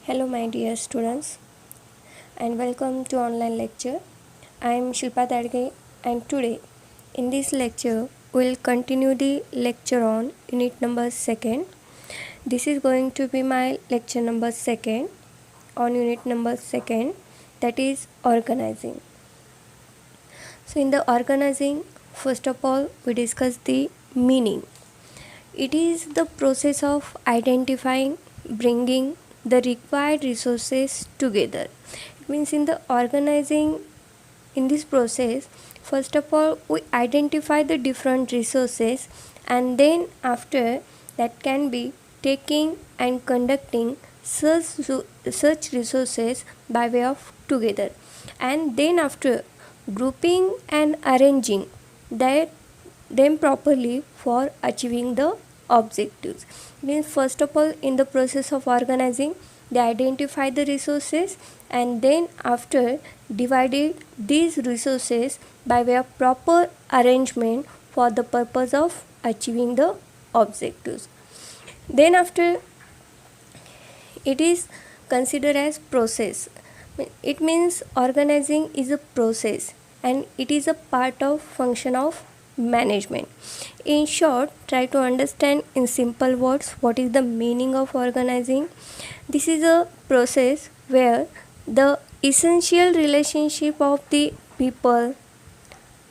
Hello my dear students and welcome to online lecture. I am Shilpa Tadge and today in this lecture we will continue the lecture on unit number 2nd. This is going to be my lecture number 2nd on unit number 2nd, that is organizing. So in the organizing, first of all we discuss the meaning. It is the process of identifying, bringing the required resources together. It means in the organizing, in this process, first of all we identify the different resources, and then after that can be taking and conducting such resources by way of together, and then after grouping and arranging that them properly for achieving the objectives. Means first of all in the process of organizing they identify the resources, and then after divided these resources by way of proper arrangement for the purpose of achieving the objectives. Then after it is considered as process. It means organizing is a process and it is a part of function of management. In short, try to understand in simple words what is the meaning of organizing. This is a process where the essential relationship of the people,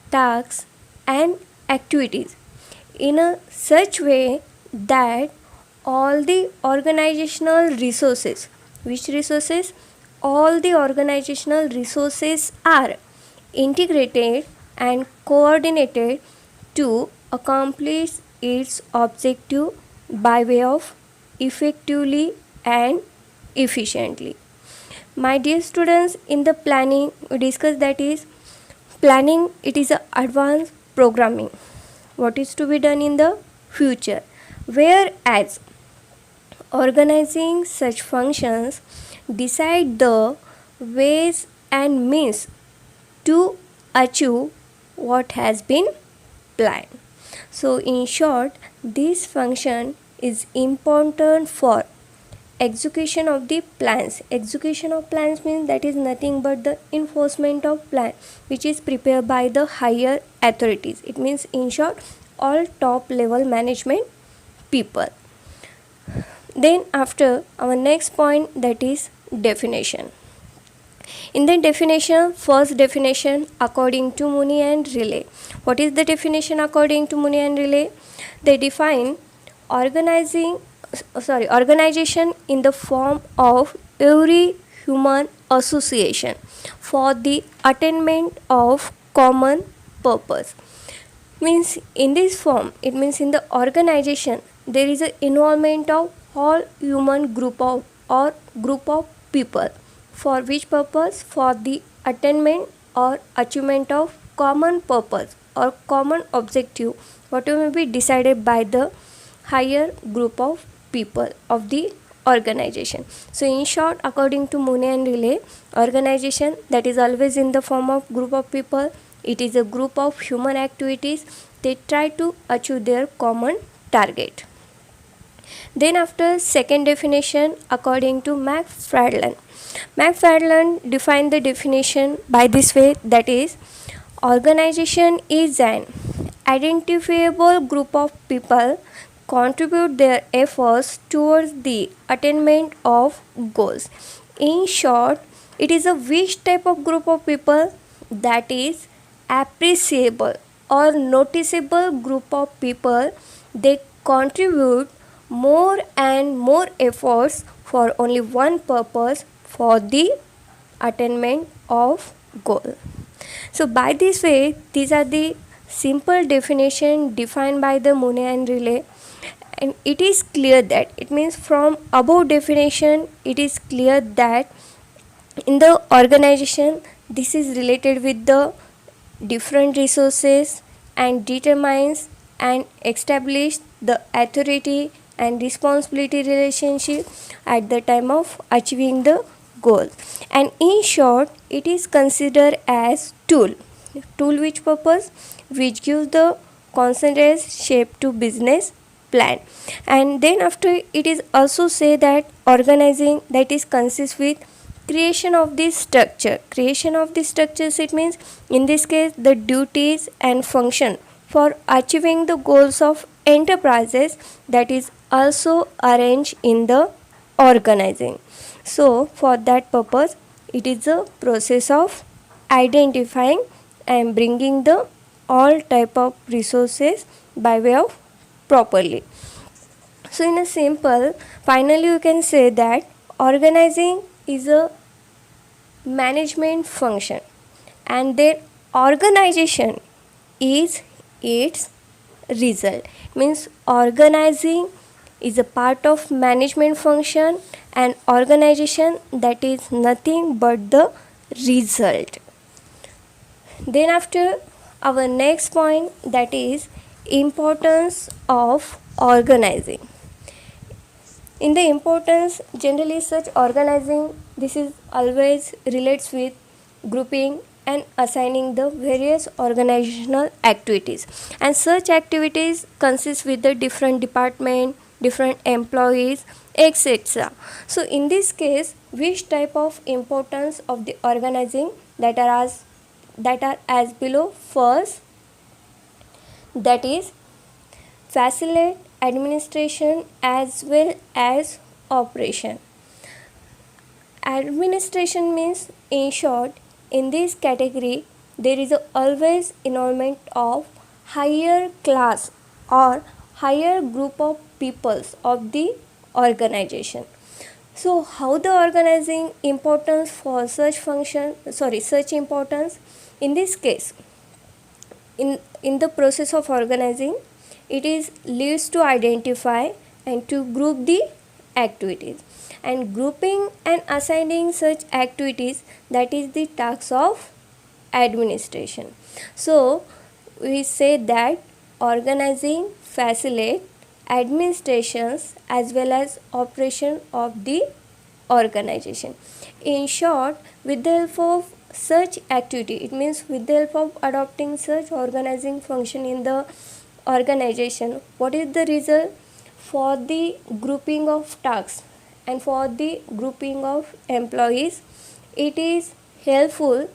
tasks and activities in a such way that all the organizational resources, which resources, all the organizational resources are integrated and coordinated to accomplish its objective by way of effectively and efficiently. My dear students, in the planning we discussed that is planning, it is a advanced programming what is to be done in the future, whereas organizing such functions decide the ways and means to achieve what has been planned. So in short, this function is important for execution of the plans. Execution of plans means that is nothing but the enforcement of plan which is prepared by the higher authorities. It means in short all top level management people. Then after our next point, that is definition. In the definition, first definition according to Mooney and Riley. What is the definition according to Mooney and Riley? They define organization in the form of every human association for the attainment of common purpose. Means in this form, it means in the organization there is an involvement of all human group of people. For which purpose? For the attainment or achievement of common purpose or common objective, whatever may be decided by the higher group of people of the organization. So in short, according to Mooney and Riley, organization that is always in the form of group of people. It is a group of human activities. They try to achieve their common target. Then after second definition according to McFarland. McFarland defined the definition by this way, that is organization is an identifiable group of people contribute their efforts towards the attainment of goals. In short, it is a which type of group of people? That is appreciable or noticeable group of people. They contribute more and more efforts for only one purpose, for the attainment of goal. So by this way, these are the simple definition defined by the Mooney and Riley, and it is clear that it means from above definition it is clear that in the organization this is related with the different resources and determines and establish the authority and responsibility relationship at the time of achieving the goal. And in short, it is considered as tool which purpose, which gives the concentrated shape to business plan. And then after it is also say that organizing that is consists with creation of this structure. Creation of the structures, it means in this case the duties and function for achieving the goals of enterprises that is also arranged in the organizing. So for that purpose it is a process of identifying and bringing the all type of resources by way of properly. So in a simple, finally you can say that organizing is a management function and their organization is its result. Means organizing is a part of management function and organization that is nothing but the result. Then after our next point, that is importance of organizing. In the importance, generally such organizing, this is always relates with grouping and assigning the various organizational activities, and such activities consist with the different department, different employees, etc. So in this case, which type of importance of the organizing that are as below. First, that is facilitate administration as well as operation. Administration means, in short, in this category there is always involvement of higher class or higher group of peoples of the organization. So how the organizing importance for such function, such importance, in this case, in the process of organizing, it is leads to identify and to group the activities, and grouping and assigning such activities, that is the task of administration. So we say that organizing facilitate administrations as well as operation of the organization. In short, with the help of such activity, it means with the help of adopting such organizing function in the organization, what is the result? For the grouping of tasks and for the grouping of employees, it is helpful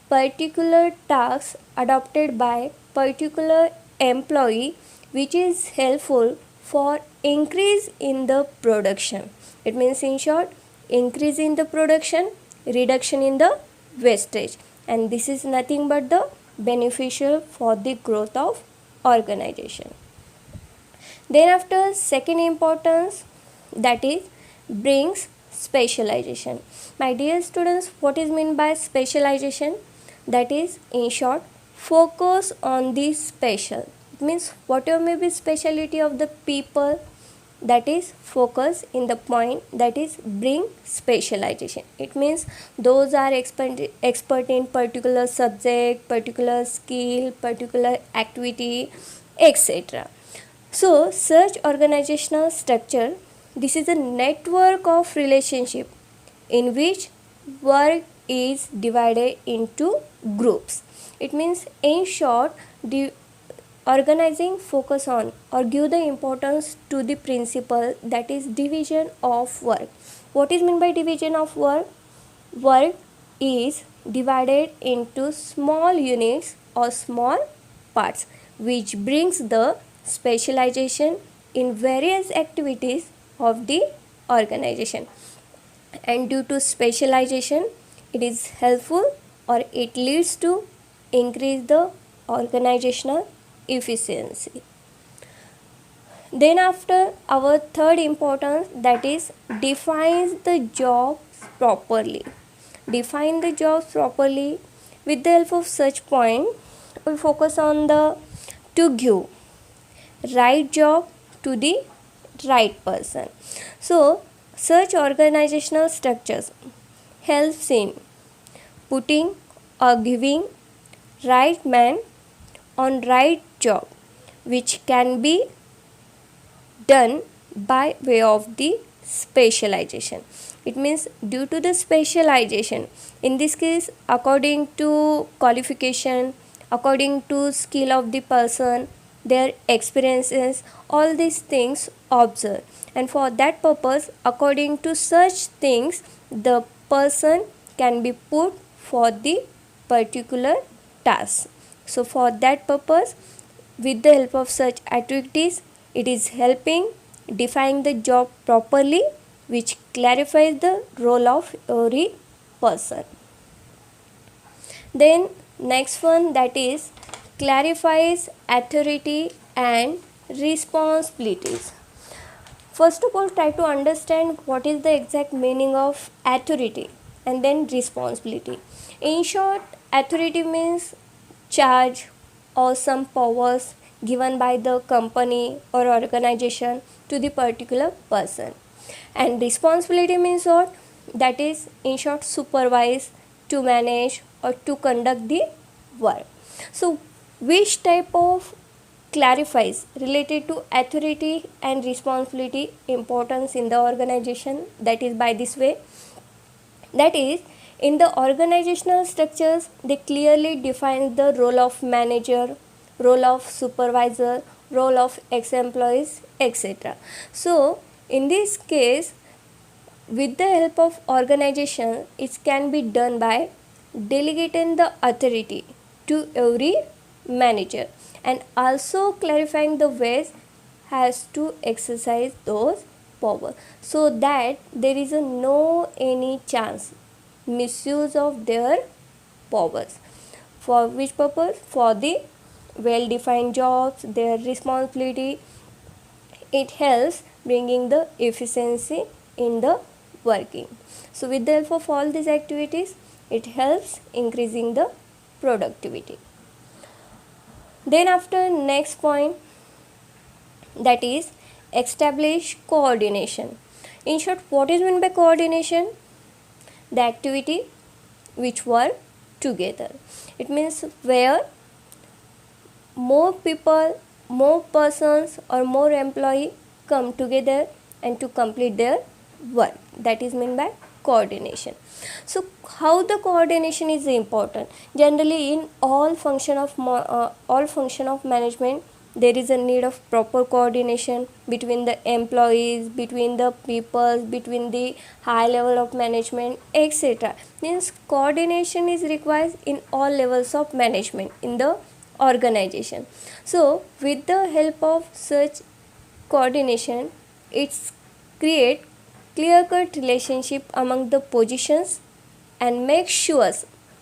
particular tasks adopted by particular employee, which is helpful for increase in the production. It means, in short, increase in the production, reduction in the wastage, and this is nothing but the beneficial for the growth of organization. Then after, second importance, that is brings specialization. My dear students, what is meant by specialization? That is, in short, focus on the special. It means whatever may be speciality of the people, that is focus in the point, that is bring specialization. It means those are expert in particular subject, particular skill, particular activity, etc. So such organizational structure, this is a network of relationship in which work is divided into groups. It means, in short, the organizing focus on or give the importance to the principle, that is division of work. What is meant by division of work? Work is divided into small units or small parts, which brings the specialization in various activities of the organization. And due to specialization, it is helpful or it leads to increase the organizational efficiency. Then after, our third importance, that is defines the jobs properly. Define the jobs properly. With the help of such point, we focus on the to give right job to the right person. So such organizational structures helps in putting or giving right man on right job, which can be done by way of the specialization. It means due to the specialization, in this case according to qualification, according to skill of the person, their experiences, all these things observe. And for that purpose, according to such things, the person can be put for the particular task. So for that purpose, with the help of such activities, it is helping define the job properly, which clarifies the role of every person. Then next one, that is clarifies authority and responsibilities. First of all, try to understand what is the exact meaning of authority and then responsibility. In short, authority means charge or some powers given by the company or organization to the particular person. And responsibility means what? That is, in short, supervise, to manage, or to conduct the work. So which type of clarifies related to authority and responsibility importance in the organization? That is by this way, that is, in the organizational structures, they clearly define the role of manager, role of supervisor, role of ex-employees, etc. So in this case, with the help of organization, it can be done by delegating the authority to every manager and also clarifying the ways has to exercise those power, so that there is no any chance misuse of their powers. For which purpose? For the well defined jobs, their responsibility, it helps bringing the efficiency in the working. So with the help of all these activities, it helps increasing the productivity. Then after, next point, that is establish coordination. In short, what is meant by coordination? The activity which work together. It means where more people, more persons, or more employee come together and to complete their work. That is meant by coordination. So how the coordination is important? Generally, in all function of management, there is a need of proper coordination between the employees, between the people, between the high level of management, etc. Means coordination is required in all levels of management in the organization. So with the help of such coordination, it's create clear-cut relationship among the positions and make sure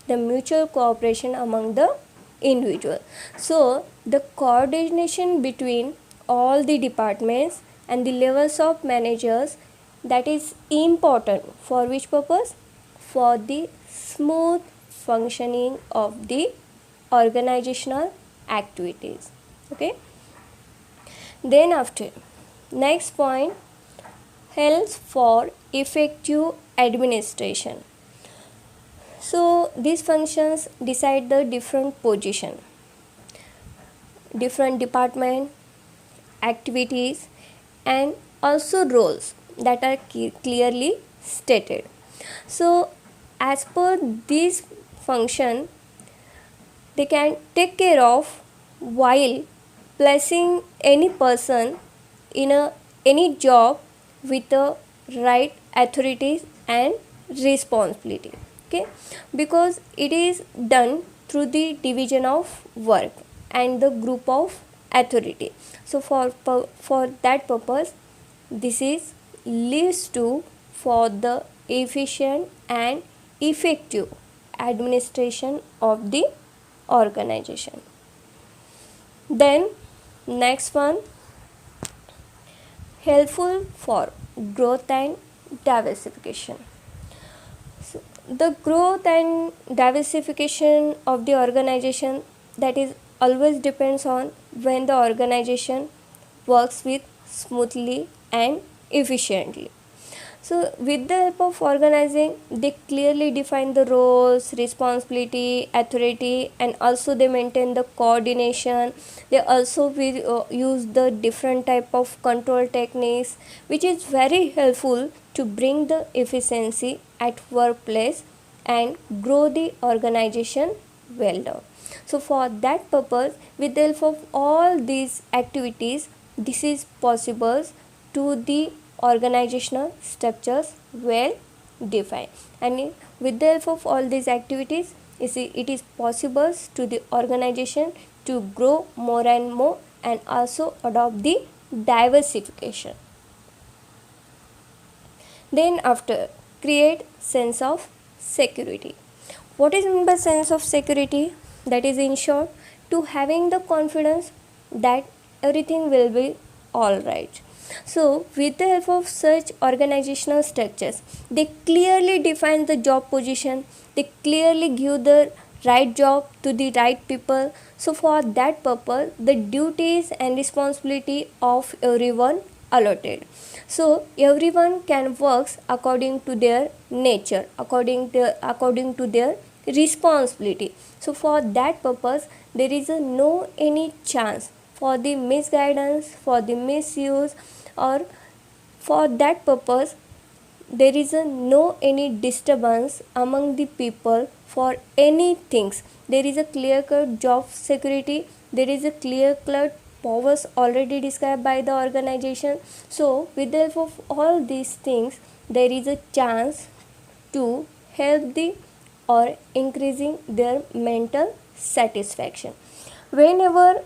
the mutual cooperation among the individual. So the coordination between all the departments and the levels of managers, that is important. For which purpose? For the smooth functioning of the organizational activities. Okay. Then after, next point, helps for effective administration. So these functions decide the different position, different department, activities, and also roles that are clearly stated. So as per this function, they can take care of while placing any person in any job with the right authorities and responsibility. Okay, because it is done through the division of work and the group of authority. So for that purpose, this is leads to for the efficient and effective administration of the organization. Then next one, helpful for growth and diversification. So the growth and diversification of the organization, that is always depends on when the organization works with smoothly and efficiently. So with the help of organizing, they clearly define the roles, responsibility, authority, and also they maintain the coordination. They also will use the different type of control techniques, which is very helpful to bring the efficiency at workplace and grow the organization well done. So for that purpose, with the help of all these activities, this is possible to the organizational structures well defined. And with the help of all these activities, it is possible to the organization to grow more and more and also adopt the diversification. Then after, create sense of security. What is meant by sense of security? That is, in short, to having the confidence that everything will be all right. So with the help of such organizational structures, they clearly define the job position, they clearly give the right job to the right people. So for that purpose, the duties and responsibility of everyone allotted. So everyone can work according to their nature, according to their responsibility. So for that purpose, there is no any chance for the misguidance, for the misuse, or for that purpose there is no any disturbance among the people for any things. There is a clear cut job security, there is a clear cut powers already described by the organization. So with the help of all these things, there is a chance to help the or increasing their mental satisfaction. Whenever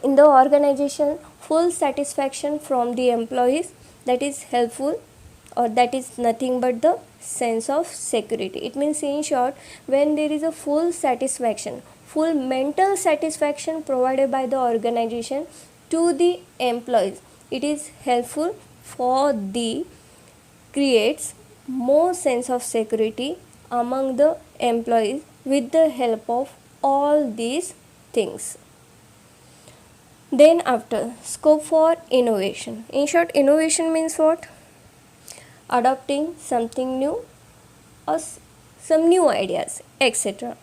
in the organization full satisfaction from the employees, that is helpful, or that is nothing but the sense of security. It means, in short, when there is a full satisfaction, full mental satisfaction provided by the organization to the employees, it is helpful for the creates more sense of security among the employees with the help of all these things. Then after, scope for innovation. In short, innovation means what? Adopting something new or some new ideas, etc.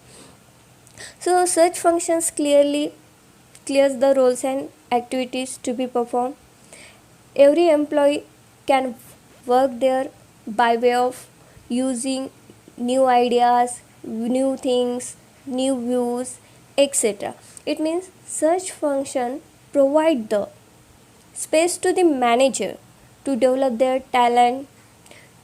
So such functions clears the roles and activities to be performed. Every employee can work there by way of using new ideas, new things, new views, etc. It means such function provide the space to the manager to develop their talent,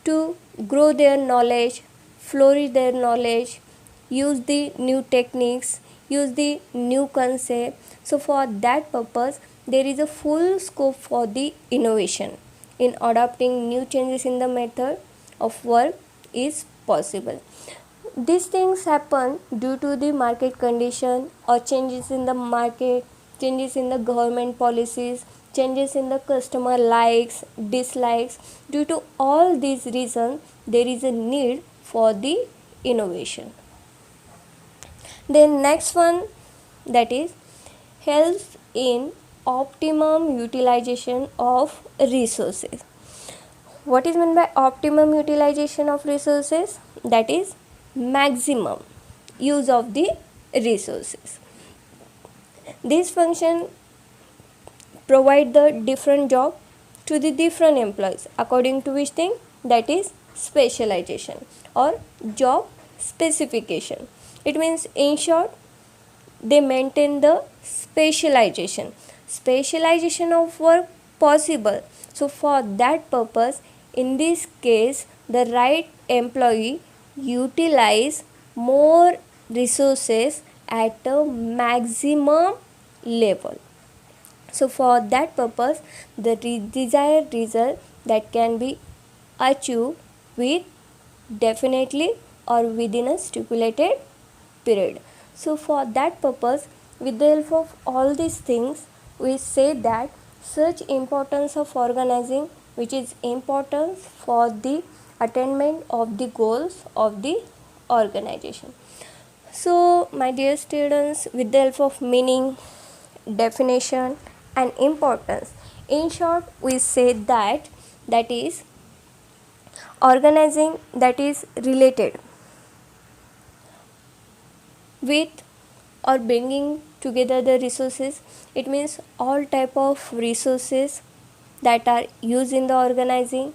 to grow their knowledge, flourish their knowledge, use the new techniques, use the new concept. So for that purpose, there is a full scope for the innovation in adopting new changes in the method of work is possible. These things happen due to the market condition or changes in the market, changes in the government policies, changes in the customer likes, dislikes. Due to all these reasons, there is a need for the innovation. Then next one, that is helps in optimum utilization of resources. What is meant by optimum utilization of resources? That is maximum use of the resources. This function provide the different job to the different employees according to which thing, that is specialization or job specification. It means, in short, they maintain the specialization of work possible. So for that purpose, in this case, the right employee utilize more resources at a maximum level. So for that purpose, the desired result that can be achieved with definitely or within a stipulated period. So for that purpose, with the help of all these things, we say that such importance of organizing, which is important for the attainment of the goals of the organization. So my dear students, with the help of meaning, definition and importance, in short, we say that is organizing that is related with or bringing together the resources. It means all type of resources that are used in the organizing,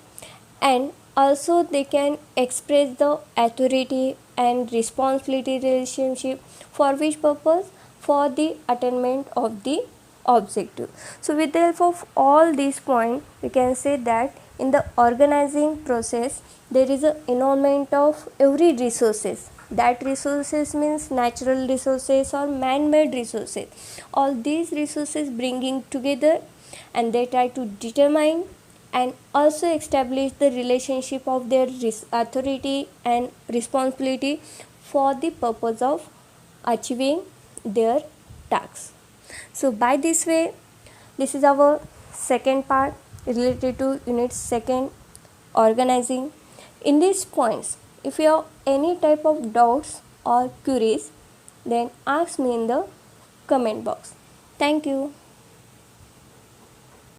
and also they can express the authority and responsibility relationship. For which purpose? For the attainment of the objective. So with the help of all these points, we can say that in the organizing process there is an involvement of every resources. That resources means natural resources or man-made resources. All these resources bringing together, and they try to determine and also establish the relationship of their authority and responsibility for the purpose of achieving their tasks. So by this way, this is our second part related to unit second, organizing. In these points, if you have any type of doubts or queries, then ask me in the comment box. Thank you.